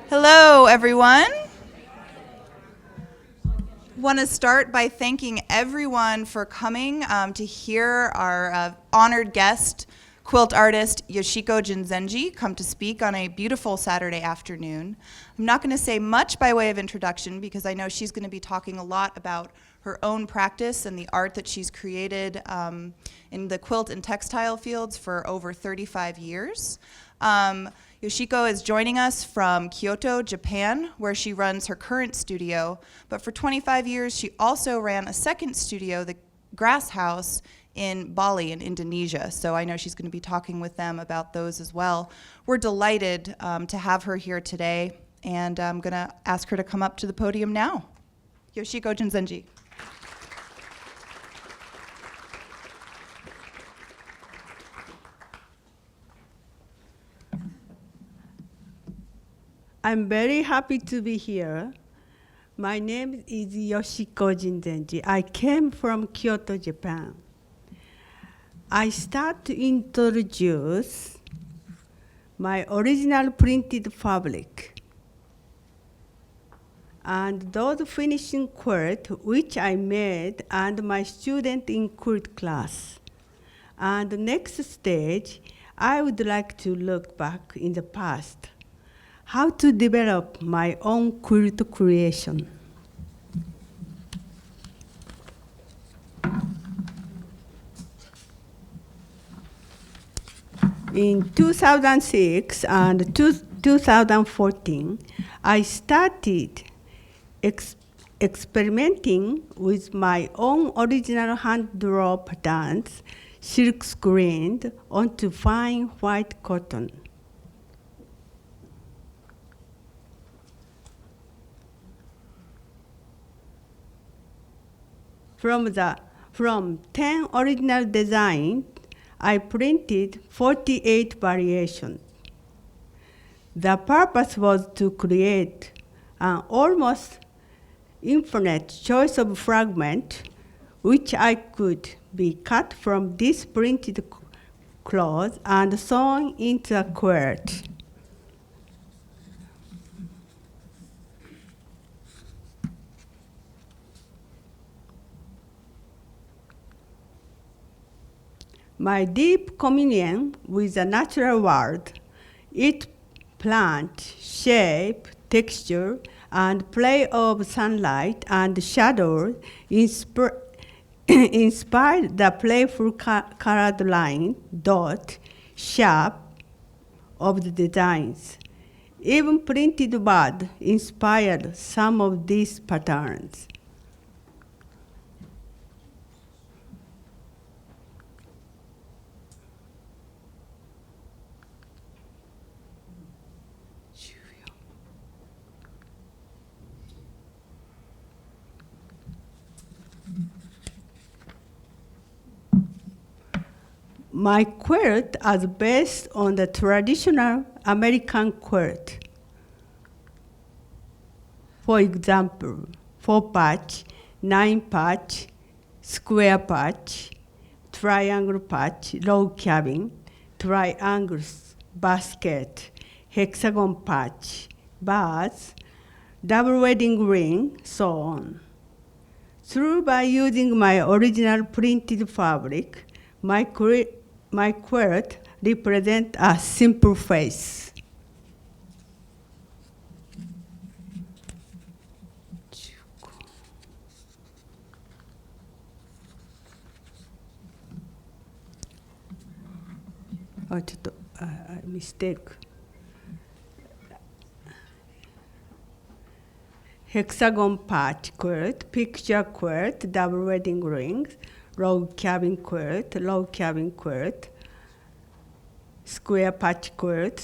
Hello, everyone. Want to start by thanking everyone for coming to hear our honored guest, quilt artist Yoshiko Jinzenji, come to speak on a beautiful Saturday afternoon. I'm not going to say much by way of introduction because I know she's going to be talking a lot about her own practice and the art that she's created in the quilt and textile fields for over 35 years. Yoshiko is joining us from Kyoto, Japan, where she runs her current studio. But for 25 years, she also ran a second studio, the Grass House, in Bali in Indonesia. So I know she's going to be talking with them about those as well. We're delighted to have her here today, and I'm going to ask her to come up to the podium now. Yoshiko Jinzenji. I'm very happy to be here. My name is Yoshiko Jinzenji. I came from Kyoto, Japan. I start to introduce my original printed fabric and those finishing quilt which I made and my student in quilt class. And the next stage, I would like to look back in the past, how to develop my own quilt creation. In 2006 and 2014, I started experimenting with my own original hand-drawn patterns, silk screened onto fine white cotton. From 10 original designs, I printed 48 variations. The purpose was to create an almost infinite choice of fragments which I could be cut from this printed cloth and sewn into a quilt. My deep communion with the natural world, its plant, shape, texture, and play of sunlight and shadow inspired the playful colored line, dot, sharp of the designs. Even printed bird inspired some of these patterns. My quilt is based on the traditional American quilt. For example, 4-patch, 9-patch, square patch, triangle patch, log cabin, triangle basket, hexagon patch, bars, double wedding ring, so on. Through by using my original printed fabric, my quilt represents a simple face. Mistake. Hexagon patch quilt, picture quilt, double wedding rings, log cabin quilt, square patch quilt,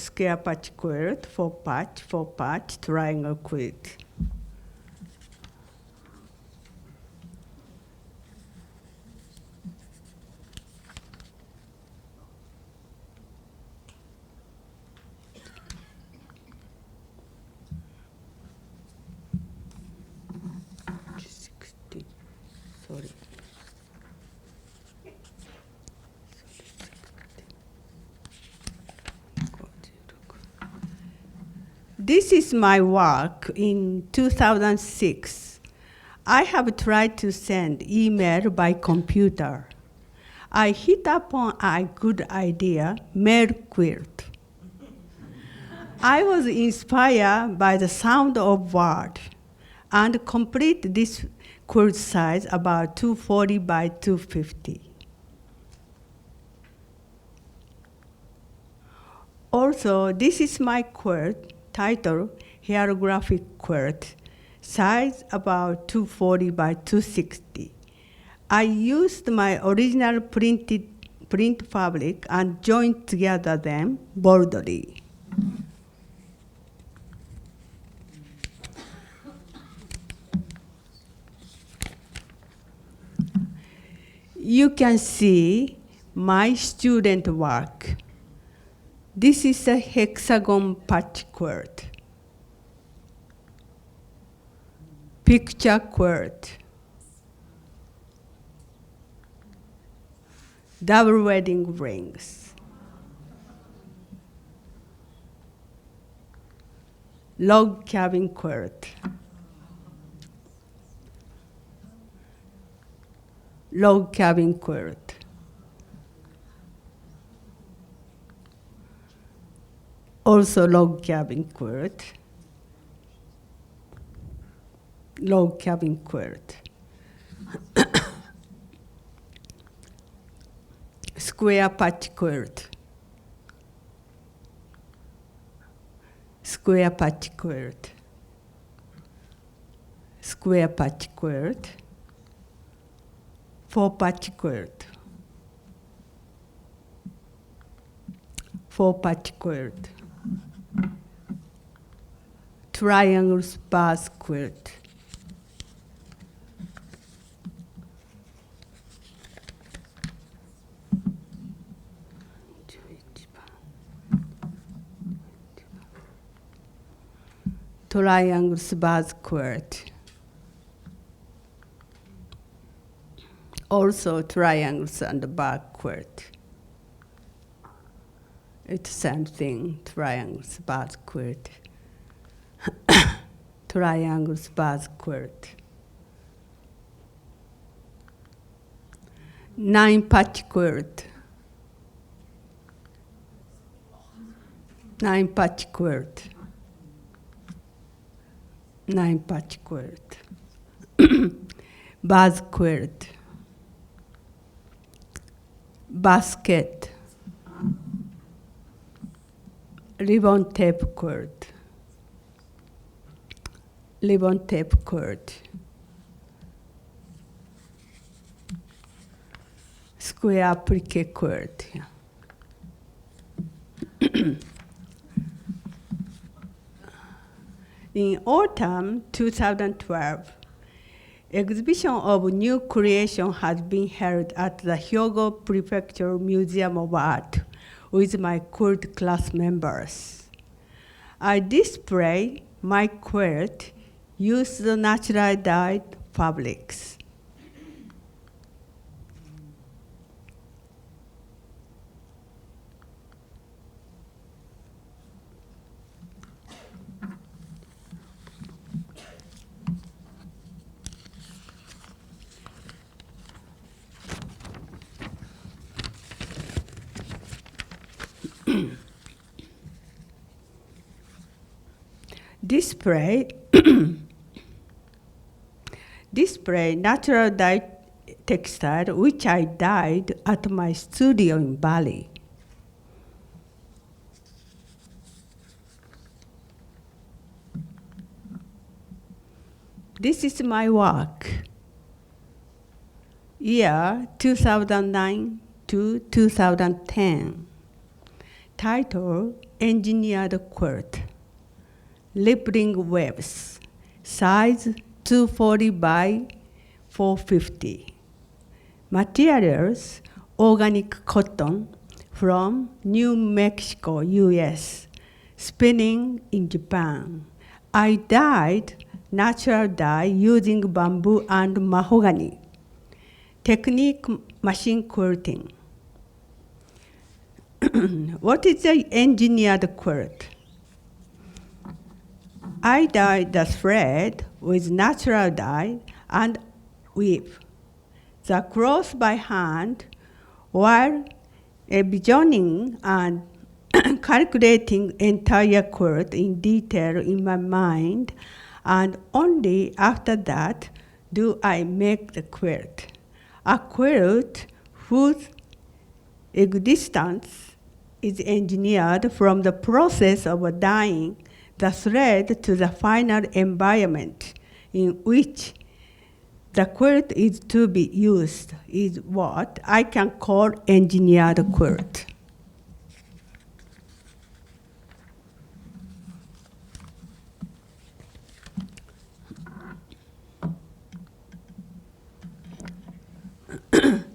4-patch, triangle quilt. Sorry. This is my work in 2006. I have tried to send email by computer. I hit upon a good idea, mail quilt. I was inspired by the sound of word and complete this quilt size about 240 by 250. Also, this is my quilt, titled Hieroglyphic Quilt, size about 240 by 260. I used my original print fabric and joined together them boldly. You can see my student work. This is a hexagon patch quilt, picture quilt, double wedding rings, log cabin quilt, log cabin quilt, also log cabin quilt, log cabin quilt, square patch quilt, square patch quilt, square patch quilt, 4-patch quilt, 4-patch quilt, triangle spars quilt, triangle spars quilt, also triangles and bar quilt. It's the same thing, triangles, bars quilt. Triangles, bars quilt. 9-patch quilt. 9-patch quilt. 9-patch quilt. Bars quilt. Basket. Ribbon tape quilt. Ribbon tape quilt. Square applique quilt. In autumn 2012, exhibition of new creation has been held at the Hyogo Prefecture Museum of Art with my quilt class members. I display my quilt used natural dyed fabrics. Display natural dyed textile which I dyed at my studio in Bali. This is my work. Year 2009 to 2010. Title, Engineered Quilt. Rippling webs, size 240 by 450. Materials, organic cotton from New Mexico, US, spinning in Japan. I dyed natural dye using bamboo and mahogany. Technique, machine quilting. What is the engineered quilt? I dyed the thread with natural dye and weave the cloth by hand while envisioning and calculating entire quilt in detail in my mind, and only after that do I make the quilt. A quilt whose existence is engineered from the process of dyeing the thread to the final environment in which the quilt is to be used is what I can call engineered quilt.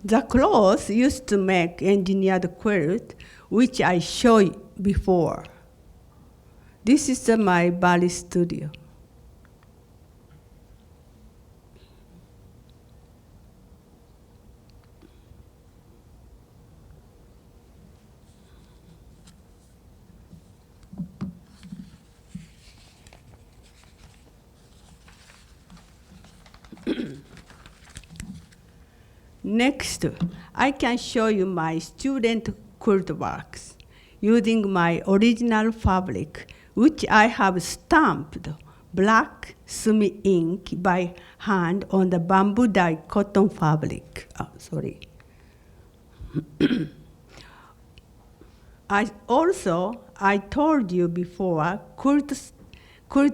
The cloth used to make engineered quilt, which I showed you before. This is my Bali studio. Next, I can show you my student quilt works using my original fabric, which I have stamped black sumi ink by hand on the bamboo dye cotton fabric. I told you before, quilt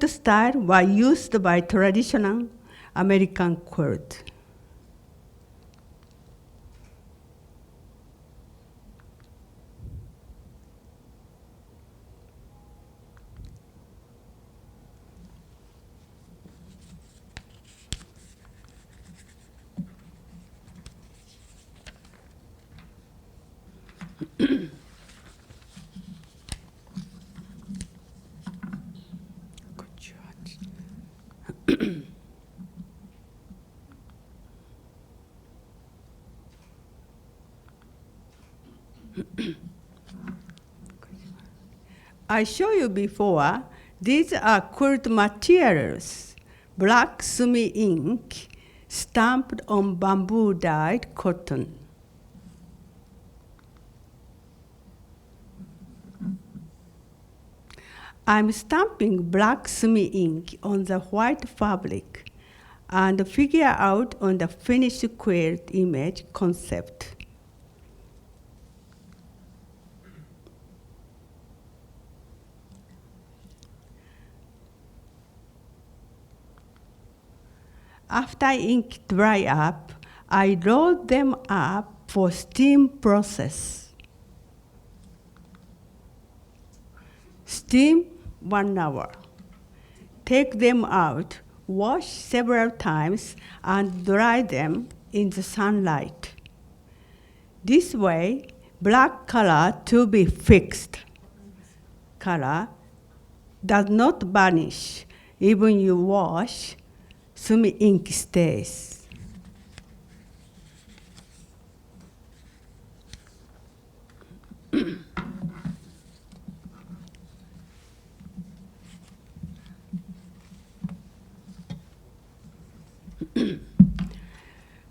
style were used by traditional American quilt. I showed you before, these are quilt materials, black sumi ink stamped on bamboo dyed cotton. I'm stamping black sumi ink on the white fabric and figure out on the finished quilt image concept. After ink dry up, I roll them up for steam process. Steam 1 hour. Take them out, wash several times, and dry them in the sunlight. This way, black color to be fixed. Color does not vanish. Even you wash, sumi ink stays.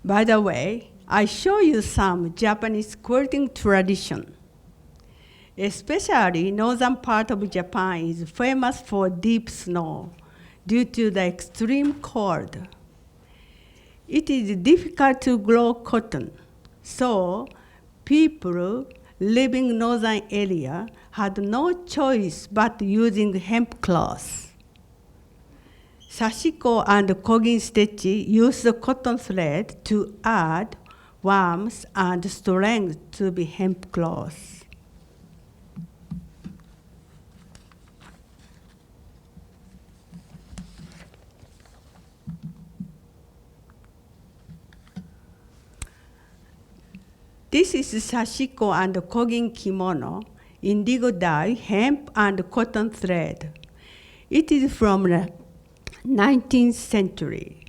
By the way, I show you some Japanese quilting tradition. Especially northern part of Japan is famous for deep snow due to the extreme cold. It is difficult to grow cotton, so people living in northern area had no choice but using hemp cloth. Sashiko and Kogin Stitchy use the cotton thread to add warmth and strength to the hemp cloth. This is Sashiko and Kogin kimono, indigo dye, hemp and cotton thread. It is from the 19th century.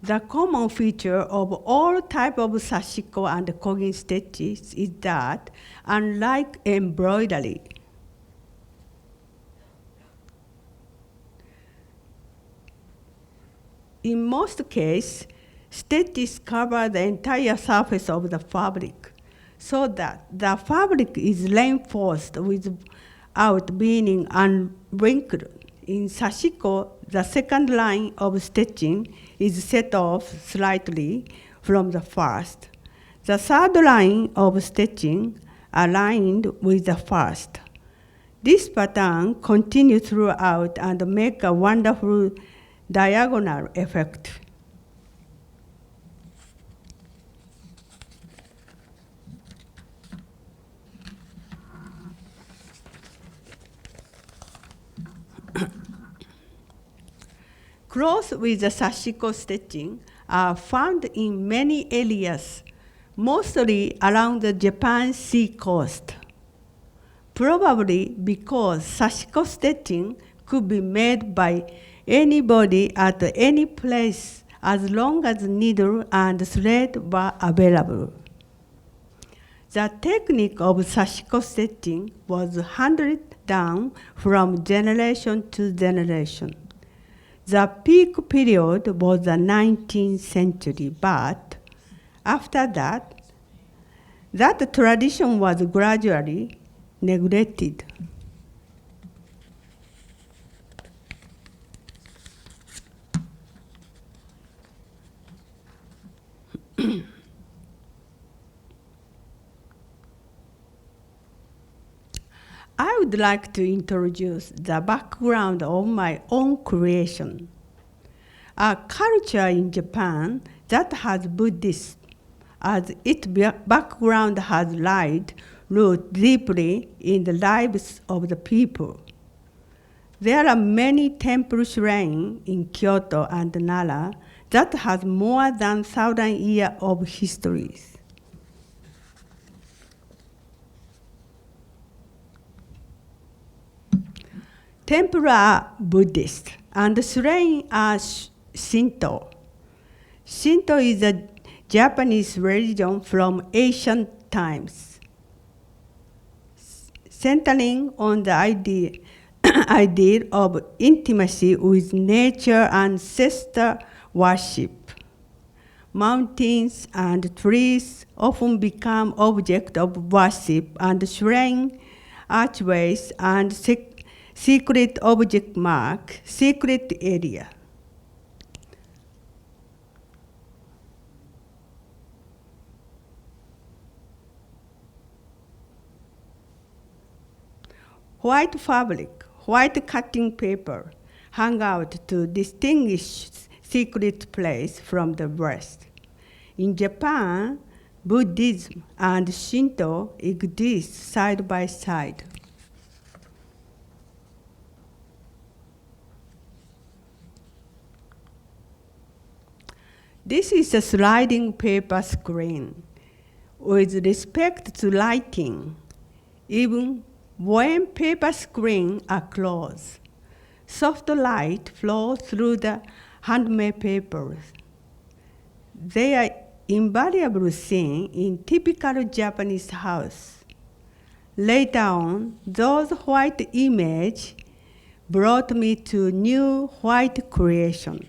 The common feature of all types of sashiko and kogin stitches is that, unlike embroidery, In most cases, stitches cover the entire surface of the fabric, so that the fabric is reinforced without being unwrinkled. In sashiko, the second line of stitching is set off slightly from the first. The third line of stitching aligned with the first. This pattern continues throughout and makes a wonderful diagonal effect. Clothes with the sashiko stitching are found in many areas, mostly along the Japan sea coast. Probably because sashiko stitching could be made by anybody at any place as long as needle and thread were available. The technique of sashiko stitching was handed down from generation to generation. The peak period was the 19th century, but after that, that tradition was gradually neglected. I would like to introduce the background of my own creation. A culture in Japan that has Buddhist as its background has laid root deeply in the lives of the people. There are many temple shrines in Kyoto and Nara that has more than 1,000 years of history. Temples are Buddhist, and shrines are Shinto. Shinto is a Japanese religion from ancient times, centering on the idea of intimacy with nature and ancestor worship. Mountains and trees often become objects of worship, and shrine archways and secret object mark secret area. White fabric, white cutting paper hung out to distinguish secret place from the rest. In Japan, Buddhism and Shinto exist side by side. This is a sliding paper screen. With respect to lighting, even when paper screens are closed, soft light flows through the handmade papers. They are invariably seen in typical Japanese house. Later on, those white images brought me to new white creation.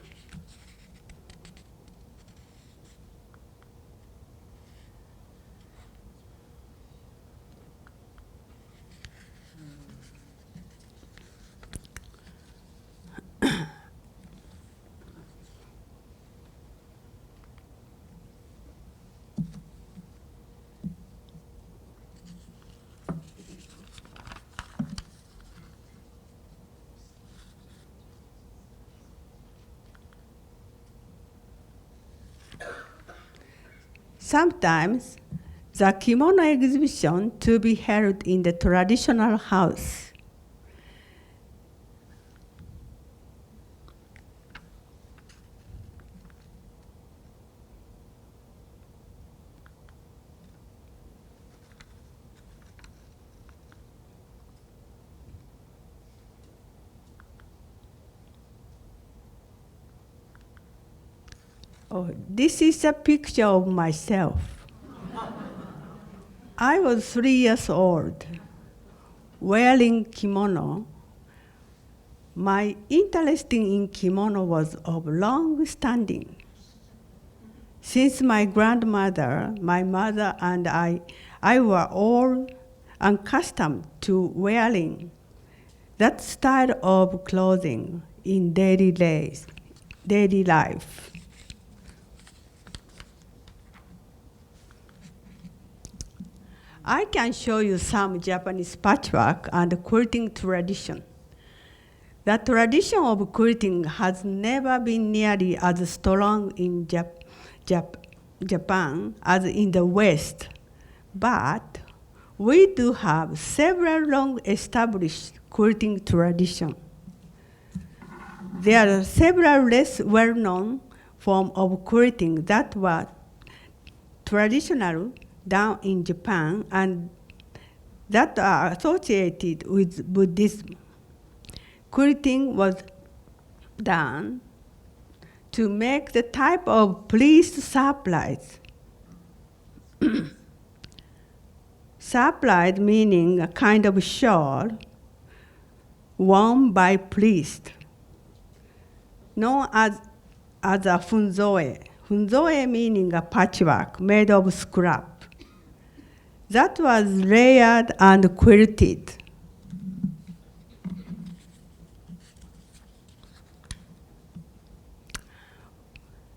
Sometimes, the kimono exhibition to be held in the traditional house. Oh, this is a picture of myself. I was 3 years old, wearing kimono, My interest in kimono was of long standing. Since my grandmother, my mother, and I were all accustomed to wearing that style of clothing in daily life. I can show you some Japanese patchwork and quilting tradition. The tradition of quilting has never been nearly as strong in Japan as in the West, but we do have several long-established quilting traditions. There are several less well-known forms of quilting that were traditional done in Japan and that are associated with Buddhism. Quilting was done to make the type of priest supplies. Supplies meaning a kind of shawl worn by priest, known as a funzoe. Funzoe meaning a patchwork made of scrap that was layered and quilted.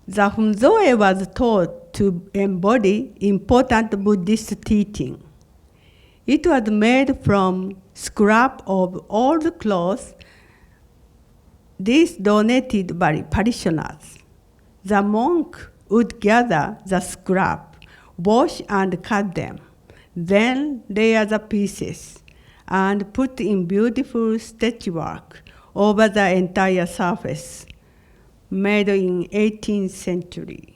The funzoe was thought to embody important Buddhist teaching. It was made from scrap of old clothes, these donated by parishioners. The monk would gather the scrap, wash and cut them, then layer the pieces, and put in beautiful stitchwork over the entire surface, made in 18th century.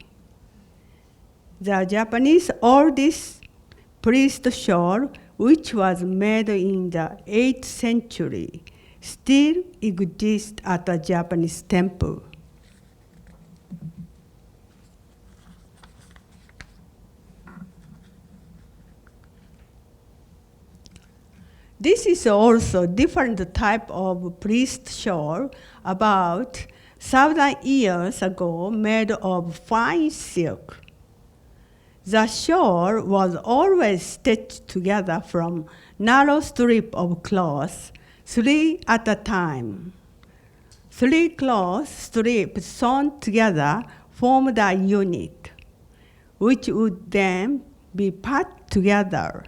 The Japanese oldest priest shawl, which was made in the 8th century, still exists at a Japanese temple. This is also different type of priest shawl about 1,000 years ago made of fine silk. The shawl was always stitched together from narrow strip of cloth, 3 at a time. 3 cloth strips sewn together formed a unit, which would then be put together.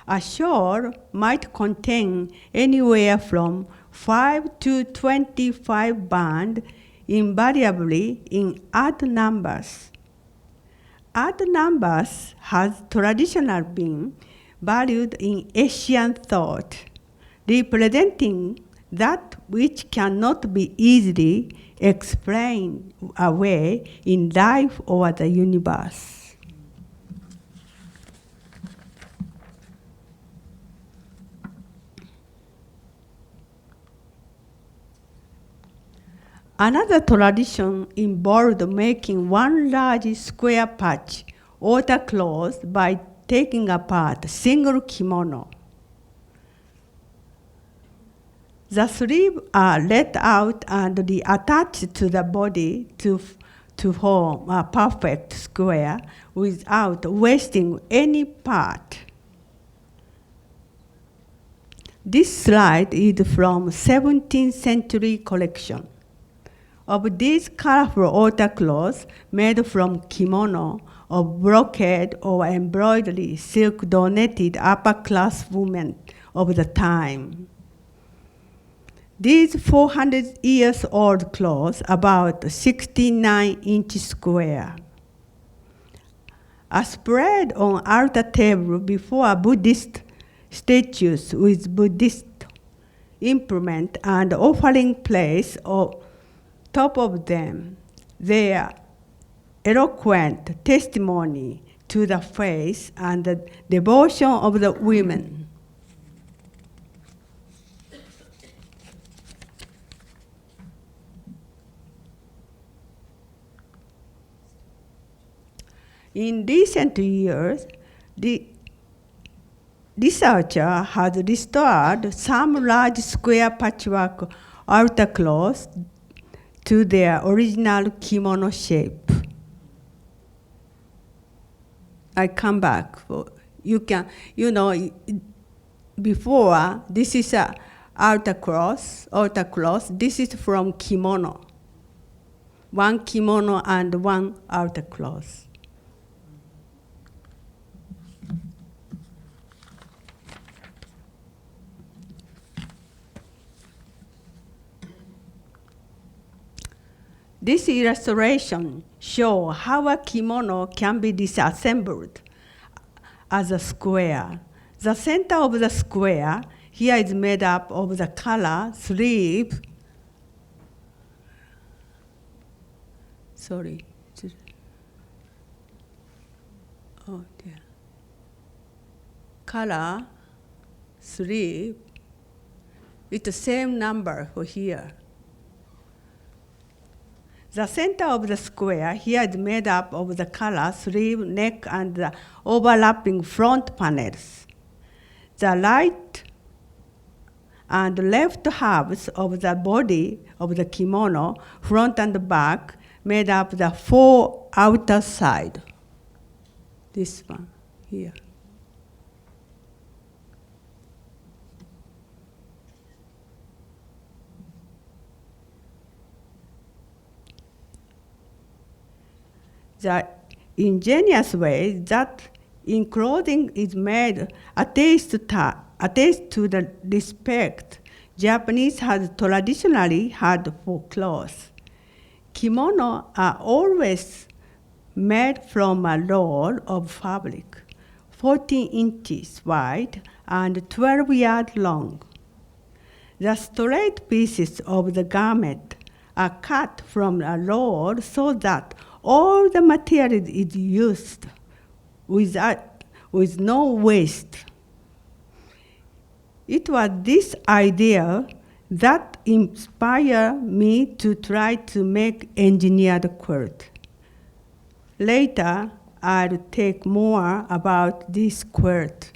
A shawl might contain anywhere from 5 to 25 bands, invariably in odd numbers. Odd numbers has traditionally been valued in Asian thought, representing that which cannot be easily explained away in life or the universe. Another tradition involved making one large square patch outer cloth by taking apart a single kimono. The sleeves are let out and reattached to the body to form a perfect square without wasting any part. This slide is from 17th century collection. Of these colorful outer cloths made from kimono of brocade or embroidery silk donated upper-class women of the time. These 400 years old cloths, about 69 inches square, are spread on altar table before Buddhist statues with Buddhist implement and offering place of top of them, their eloquent testimony to the faith and the devotion of the women. In recent years, the researcher has restored some large square patchwork outer cloth to their original kimono shape. I come back. You can, before, this is a outer cloth. This is from kimono. One kimono and one outer cloth. This illustration shows how a kimono can be disassembled as a square. The center of the square here is made up of the collar, sleeve, collar, sleeve, it's the same number for here. The center of the square here is made up of the collar, sleeve, neck, and the overlapping front panels. The right and left halves of the body of the kimono, front and back, made up the four outer side. This one here. The ingenious way that enclosing is made attests to the respect Japanese has traditionally had for clothes. Kimono are always made from a roll of fabric, 14 inches wide and 12 yards long. The straight pieces of the garment are cut from a roll so that all the material is used with no waste. It was this idea that inspired me to try to make engineered quilt. Later, I'll talk more about this quilt.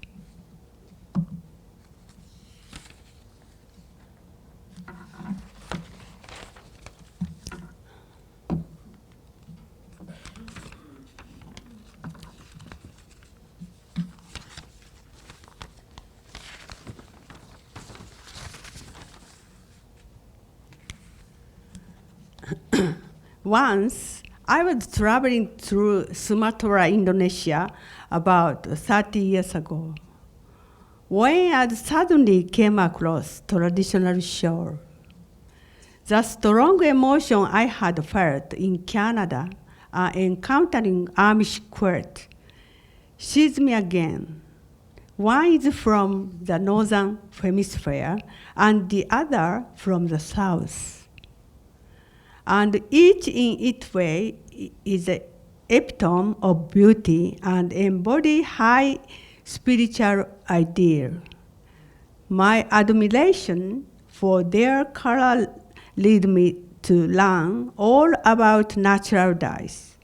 Once, I was traveling through Sumatra, Indonesia, about 30 years ago, when I suddenly came across traditional shawl. The strong emotion I had felt in Canada encountering Amish quilt seized me again. One is from the northern hemisphere, and the other from the south. And each in its way is an epitome of beauty and embody high spiritual ideal. My admiration for their color led me to learn all about natural dyes.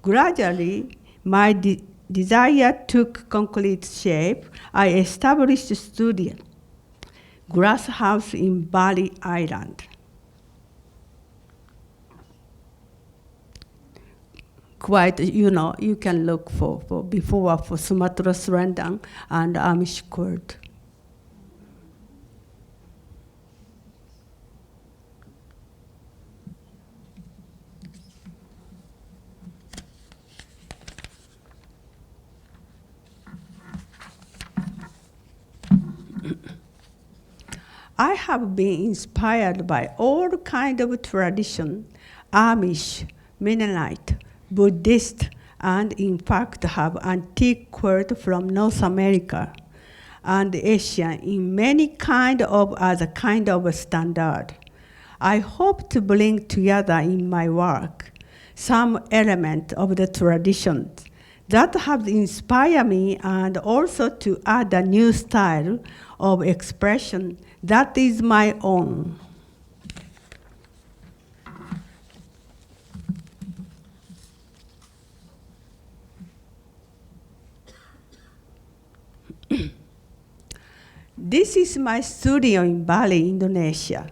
Gradually, my desire took concrete shape. I established a studio, glass house in Bali Island. Quite, you can look for before for Sumatra Serendang and Amish quilt. I have been inspired by all kinds of tradition, Amish, Mennonite, Buddhist, and in fact have antique quilt from North America and Asia in many kind of other kind of standard. I hope to bring together in my work some element of the traditions that have inspired me and also to add a new style of expression that is my own. This is my studio in Bali, Indonesia.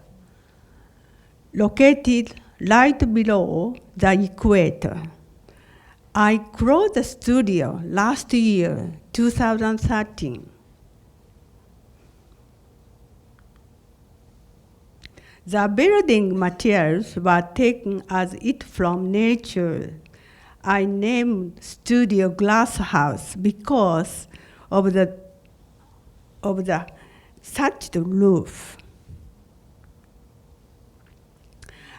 located right below the equator. I closed the studio last year, 2013. The building materials were taken as it from nature. I named studio glass house because of the thatched roof.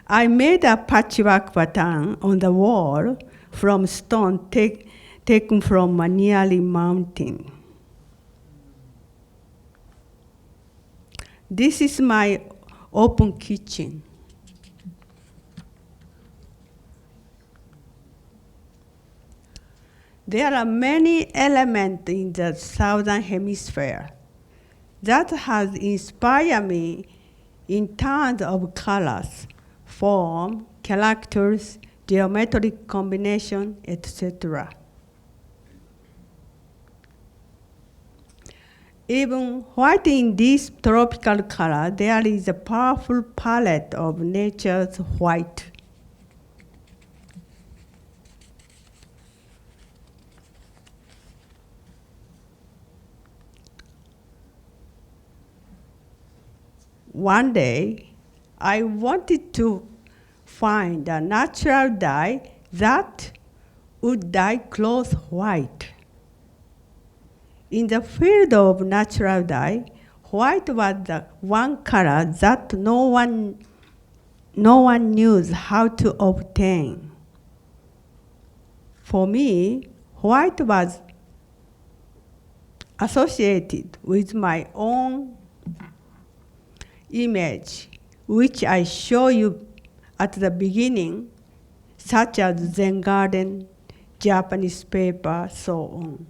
I made a patchwork pattern on the wall from stone taken from a nearby mountain. This is my open kitchen. There are many elements in the southern hemisphere that has inspired me in terms of colors, form, characters, geometric combination, etc. Even white in this tropical color, there is a powerful palette of nature's white. One day, I wanted to find a natural dye that would dye clothes white. In the field of natural dye, white was the one color that no one knew how to obtain. For me, white was associated with my own image, which I show you at the beginning, such as Zen garden, Japanese paper, so on.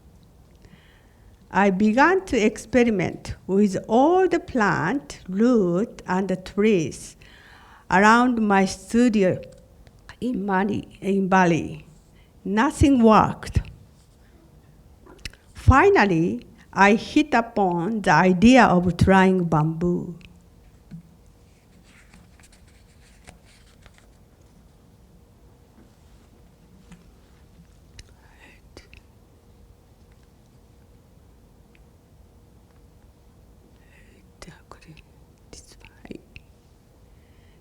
I began to experiment with all the plant, root, and the trees around my studio in Bali. Nothing worked. Finally, I hit upon the idea of trying bamboo.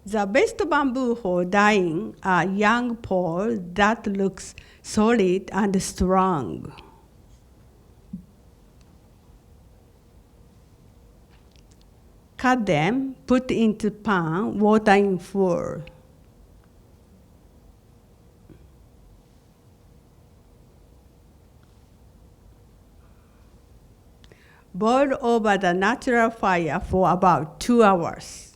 The best bamboo for dyeing are young poles that looks solid and strong. Cut them, put into pan, water in full. Boil over the natural fire for about 2 hours.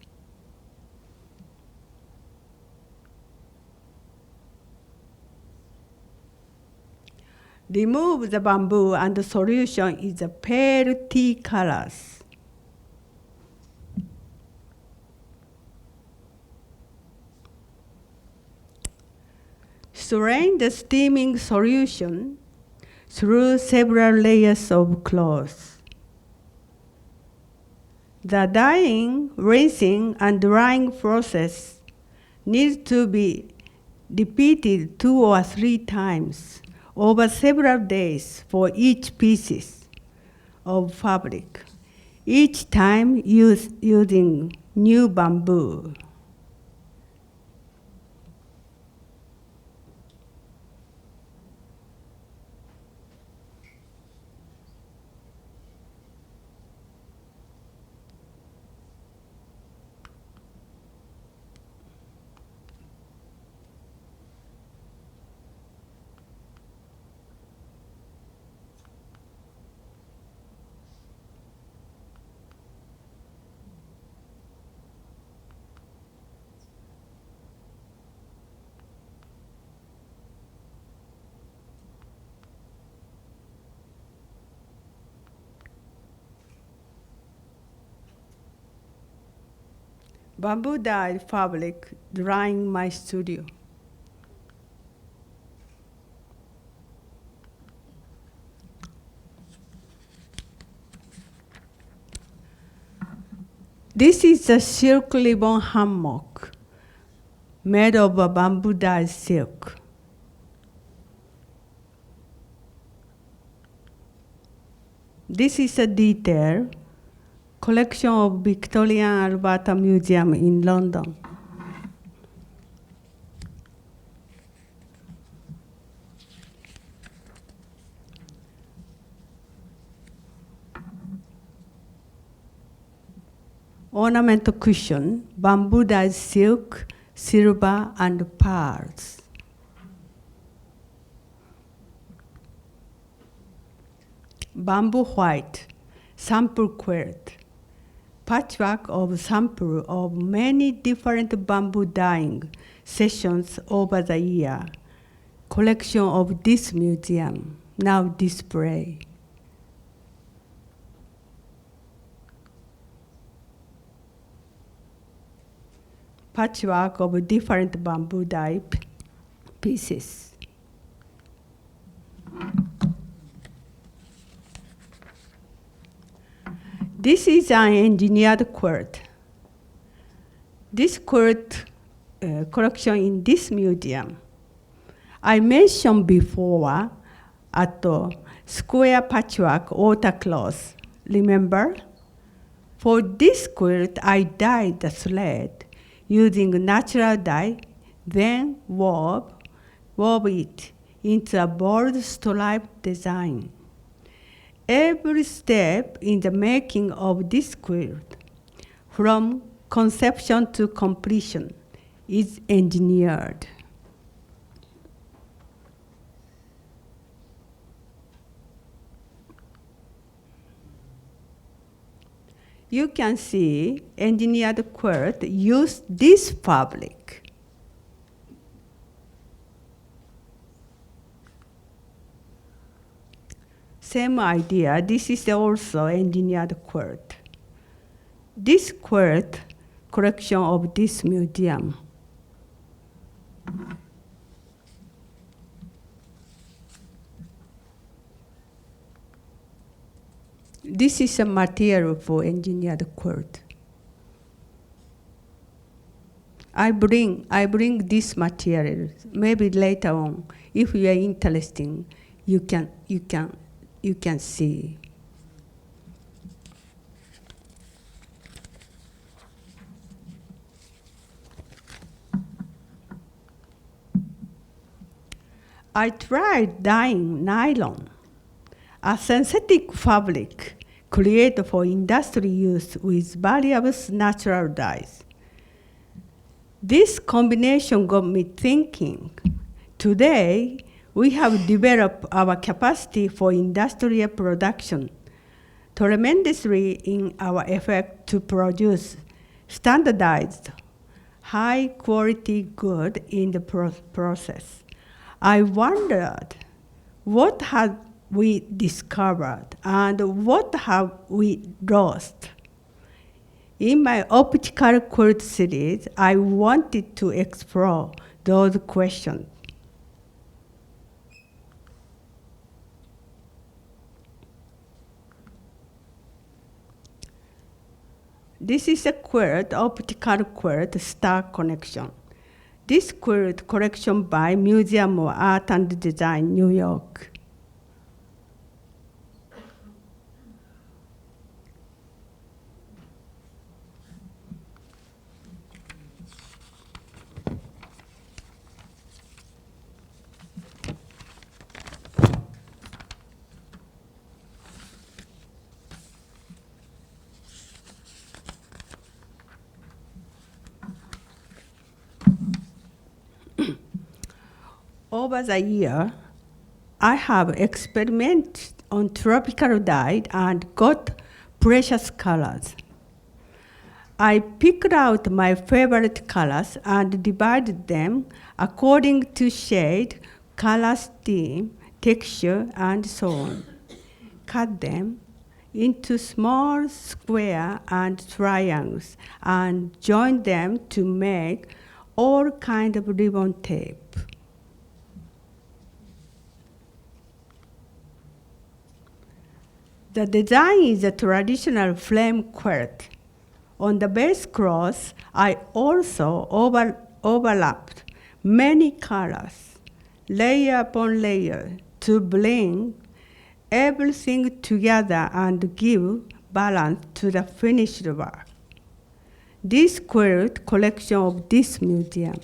Remove the bamboo and the solution is a pale tea colors. Strain the steaming solution through several layers of cloth. The dyeing, rinsing, and drying process needs to be repeated 2 or 3 times over several days for each piece of fabric, each time using new bamboo. Bamboo dyed fabric drying my studio. This is a silk ribbon hammock made of a bamboo dyed silk. This is a detail collection of Victorian Alberta Museum in London. Ornamental cushion, bamboo dyed silk, silver, and pearls. Bamboo white, sample quilt, patchwork of sample of many different bamboo dyeing sessions over the year. Collection of this museum, now display. Patchwork of different bamboo dye pieces. This is an engineered quilt. This quilt collection in this museum. I mentioned before at square patchwork water cloth. Remember? For this quilt, I dyed the thread using natural dye, then wove it into a bold stripe design. Every step in the making of this quilt, from conception to completion, is engineered. You can see engineered quilt use this fabric. Same idea, this is also engineered quilt. This quilt collection of this museum. This is a material for engineered quilt. I bring this material. Maybe later on, if you are interested, you can see. I tried dyeing nylon, a synthetic fabric created for industry use with various natural dyes. This combination got me thinking. Today, we have developed our capacity for industrial production tremendously in our effort to produce standardized, high-quality goods in the process. I wondered, what had we discovered and what have we lost? In my optical quilt series, I wanted to explore those questions. This is a quilt, optical quilt star connection. This quilt collection by Museum of Art and Design, New York. Over the year, I have experimented on tropical dye and got precious colors. I picked out my favorite colors and divided them according to shade, color scheme, texture, and so on. Cut them into small squares and triangles and joined them to make all kinds of ribbon tape. The design is a traditional flame quilt. On the base cloth, I also overlapped many colors, layer upon layer, to bring everything together and give balance to the finished work. This quilt collection of this museum.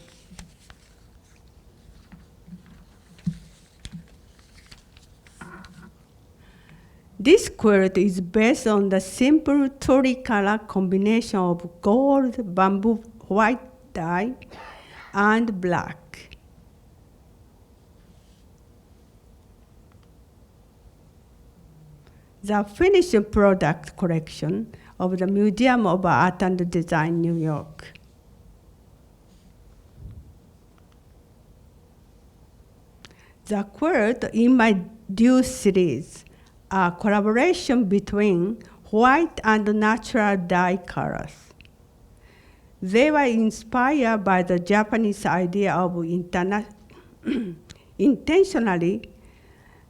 This quilt is based on the simple color combination of gold, bamboo, white dye, and black. The finished product collection of the Museum of Art and Design, New York. The quilt in my Dew series, a collaboration between white and natural dye colors. They were inspired by the Japanese idea of intentionally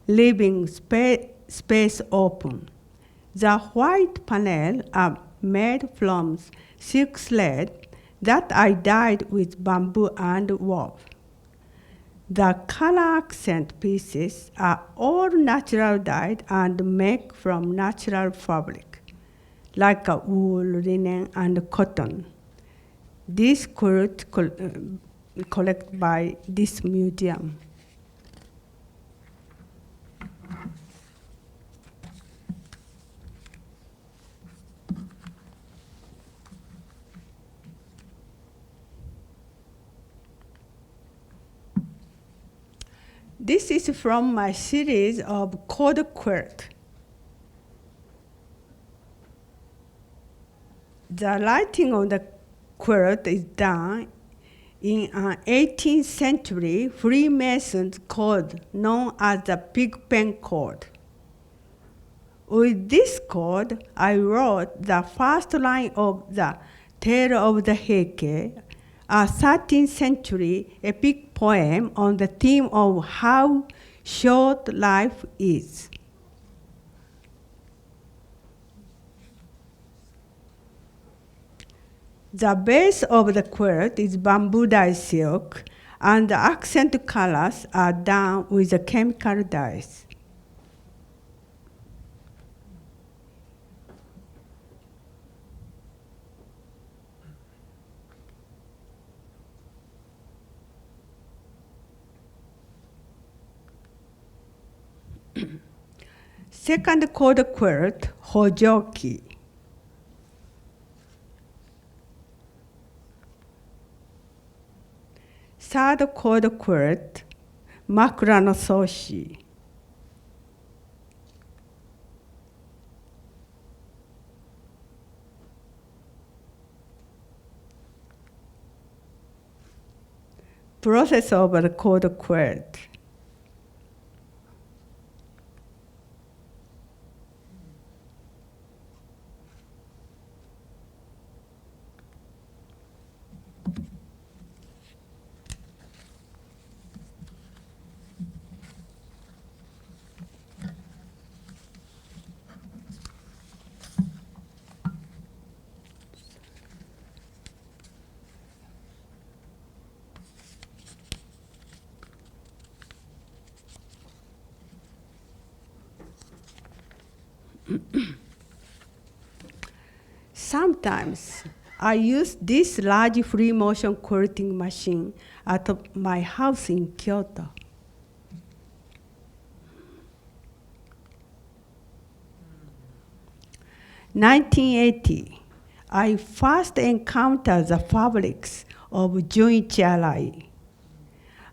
leaving space open. The white panels are made from silk thread that I dyed with bamboo and wove. The color accent pieces are all natural dyed and made from natural fabric, like wool, linen, and cotton. This quilt collected by this museum. This is from my series of cord quilt. The writing on the quilt is done in an 18th century Freemason code known as the pigpen code. With this code, I wrote the first line of the Tale of the Heike, a 13th century epic poem on the theme of how short life is. The base of the quilt is bamboo dye silk, and the accent colors are done with the chemical dyes. Second cord quilt, Hojoki. Third cord quilt, Makura no Soshi. Process of the cord quilt. Sometimes I use this large free motion quilting machine at my house in Kyoto. In 1980, I first encountered the fabrics of Junichi Arai.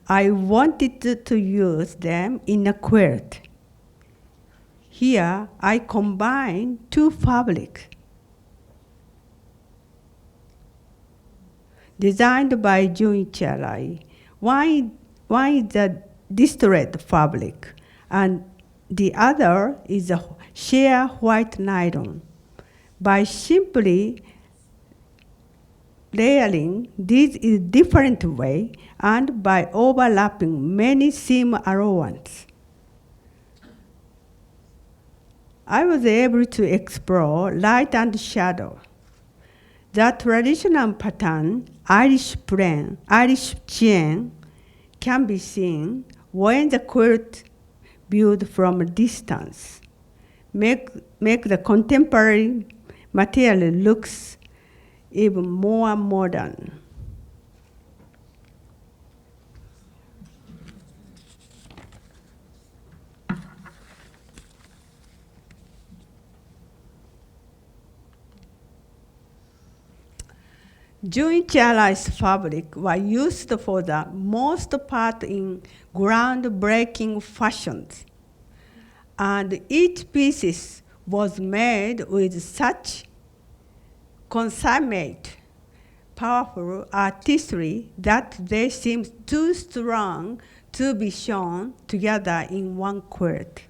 I wanted to use them in a quilt. Here, I combine two fabrics designed by Junichi Arai. One is the distressed fabric, and the other is a sheer white nylon. By simply layering these in a different way and by overlapping many seam allowance, I was able to explore light and shadow. The traditional pattern, Irish chain, can be seen when the quilt viewed from a distance. Make the contemporary material looks even more modern. Jewel-Challis fabric were used for the most part in groundbreaking fashions, and each piece was made with such consummate, powerful artistry that they seemed too strong to be shown together in one quilt.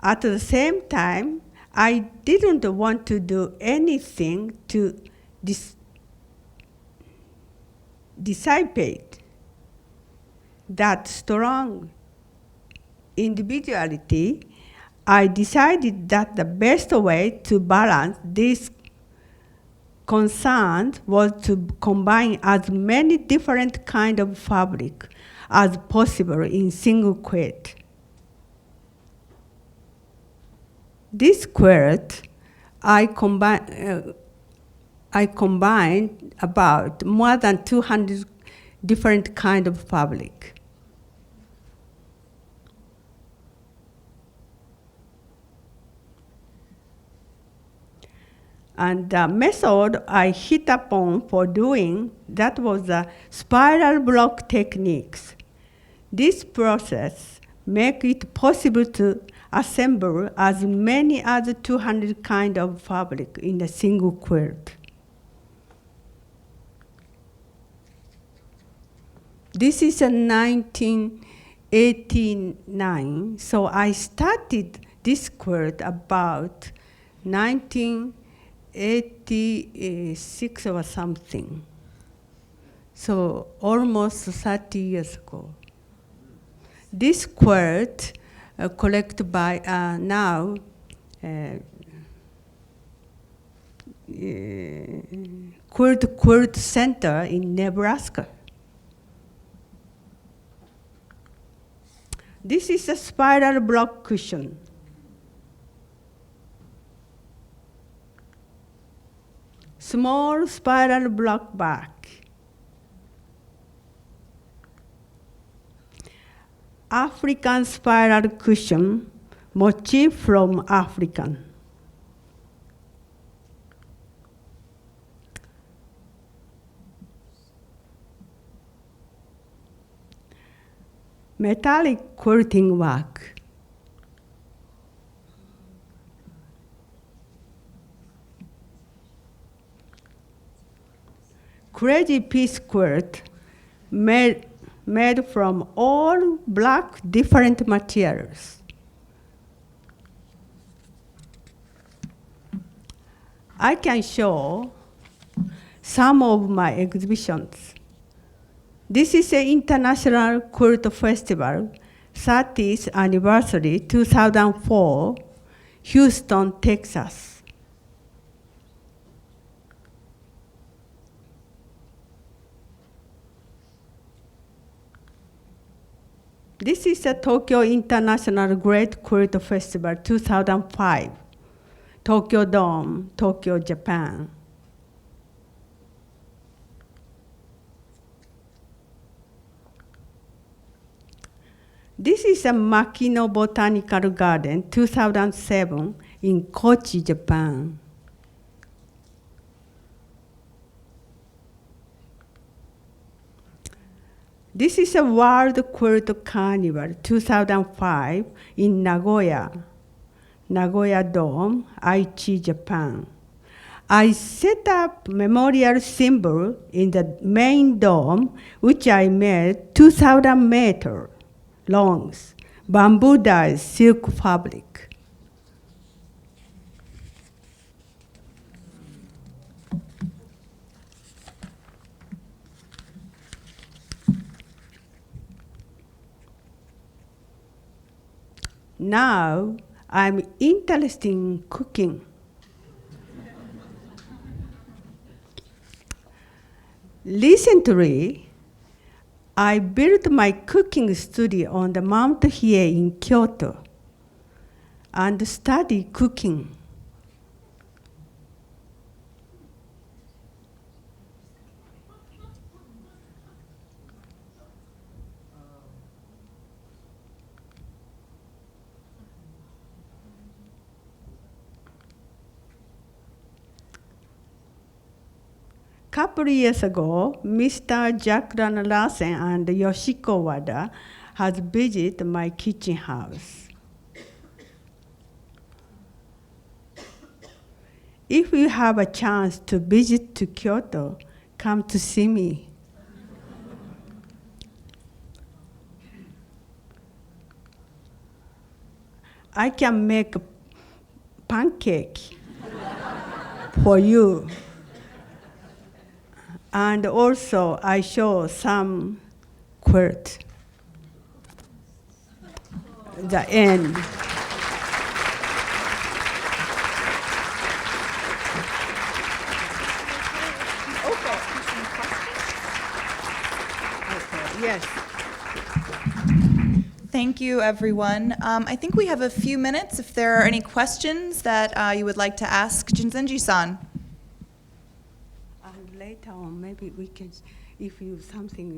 At the same time, I didn't want to do anything to dissipate that strong individuality. I decided that the best way to balance these concerns was to combine as many different kinds of fabric as possible in single quilt. This quilt, I combined about more than 200 different kinds of fabric. And the method I hit upon for doing that was the spiral block techniques. This process makes it possible to assemble as many as 200 kinds of fabric in a single quilt. This is a 1989, so I started this quilt about 1986 or something. So almost 30 years ago. This quilt collected by now Quilt Center in Nebraska. This is a spiral block cushion. Small spiral block back. African spiral cushion, motif from African. Metallic quilting work. Crazy piece quilt made from all black different materials. I can show some of my exhibitions. This is the International Quilt Festival, 30th anniversary, 2004, Houston, Texas. This is the Tokyo International Great Quilt Festival, 2005, Tokyo Dome, Tokyo, Japan. This is a Makino Botanical Garden, 2007, in Kochi, Japan. This is a World Quilt Carnival, 2005, in Nagoya Dome, Aichi, Japan. I set up memorial symbol in the main dome, which I made 2,000 meters long, bamboo dyed silk fabric. Now I'm interested in cooking. Recently, I built my cooking studio on the mount here in Kyoto and study cooking. Couple years ago, Mr. Jack Larsen and Yoshiko Wada has visited my kitchen house. If you have a chance to visit to Kyoto, come to see me. I can make a pancake for you. And also, I show some quilt. The end. Yes. Thank you, everyone. I think we have a few minutes if there are any questions that you would like to ask Jinzenji-san. And later on, maybe we can, if you something,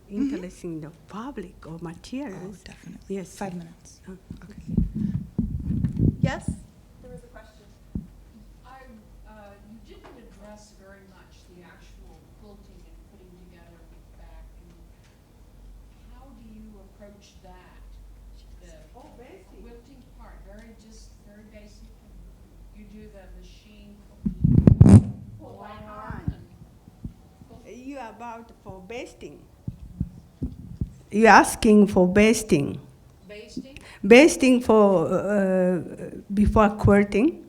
interesting in the public or materials. Oh, definitely. Yes. 5 minutes. Okay. Yes? There was a question. You didn't address very much the actual quilting and putting together the back. How do you approach that? The basic. quilting part, very basic. You do the machine By hand. You are about for basting. You're asking for basting. Basting? Basting for before quilting.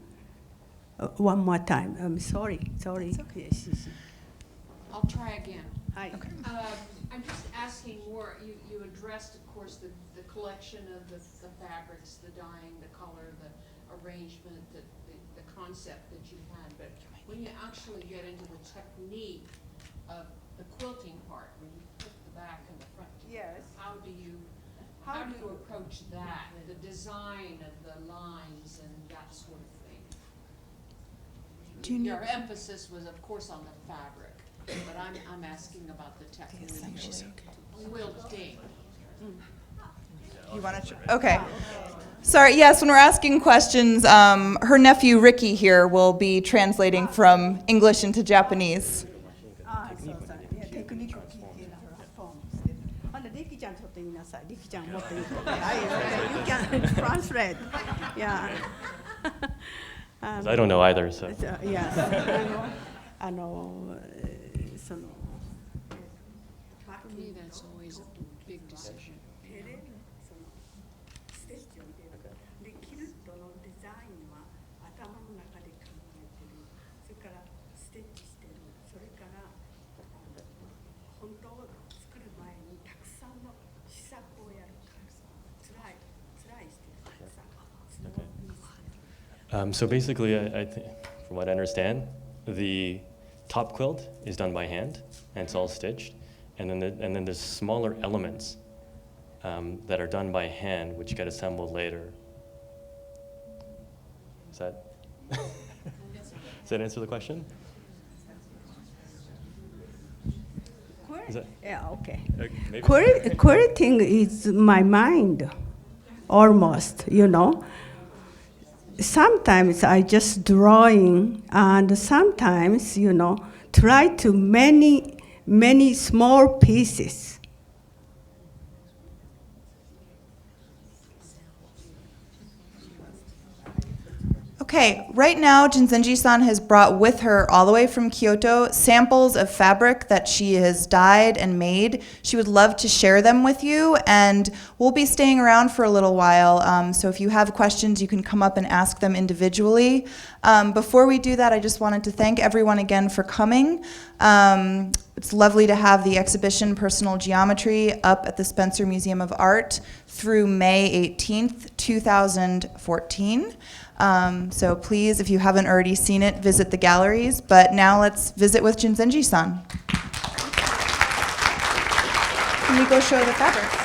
One more time. I'm sorry. It's okay. Yes. I'll try again. Hi. Okay. I'm just asking more, you addressed, of course, the collection of the fabrics, the dyeing, the color, the arrangement, the concept that you had, but when you actually get into the technique of the quilting part, when you put the back and the front together, Yes. how do you approach that, the design of the lines and that sort of thing? Do you Your need- emphasis was, of course, on the fabric, but I'm asking about the technique. Quilting. You want to? Okay. Sorry. Yes. When we're asking questions, her nephew Ricky here will be translating from English into Japanese. You can translate. Yeah. 'Cause I don't know either, so. Yes. その For me, that's always a big decision. そのステッチを入れるでキルトのデザインは頭の中で考えてるそれからステッチしてるそれから本当を作る前にたくさんの試作をやるからつらいしてるたくさん So basically, I think, from what I understand, the top quilt is done by hand, and it's all stitched, and then there's smaller elements that are done by hand, which get assembled later. Is that does that answer the question? Is that Yeah, okay. maybe? Quilting is my mind, almost, Sometimes I just drawing, and sometimes, try to many small pieces. Okay, right now Jinzenji-san has brought with her all the way from Kyoto samples of fabric that she has dyed and made. She would love to share them with you, and we'll be staying around for a little while. So if you have questions, you can come up and ask them individually. Before we do that, I just wanted to thank everyone again for coming. It's lovely to have the exhibition Personal Geometry up at the Spencer Museum of Art through May 18th, 2014. So please, if you haven't already seen it, visit the galleries. But now let's visit with Jinzenji-san. Can we go show the fabric?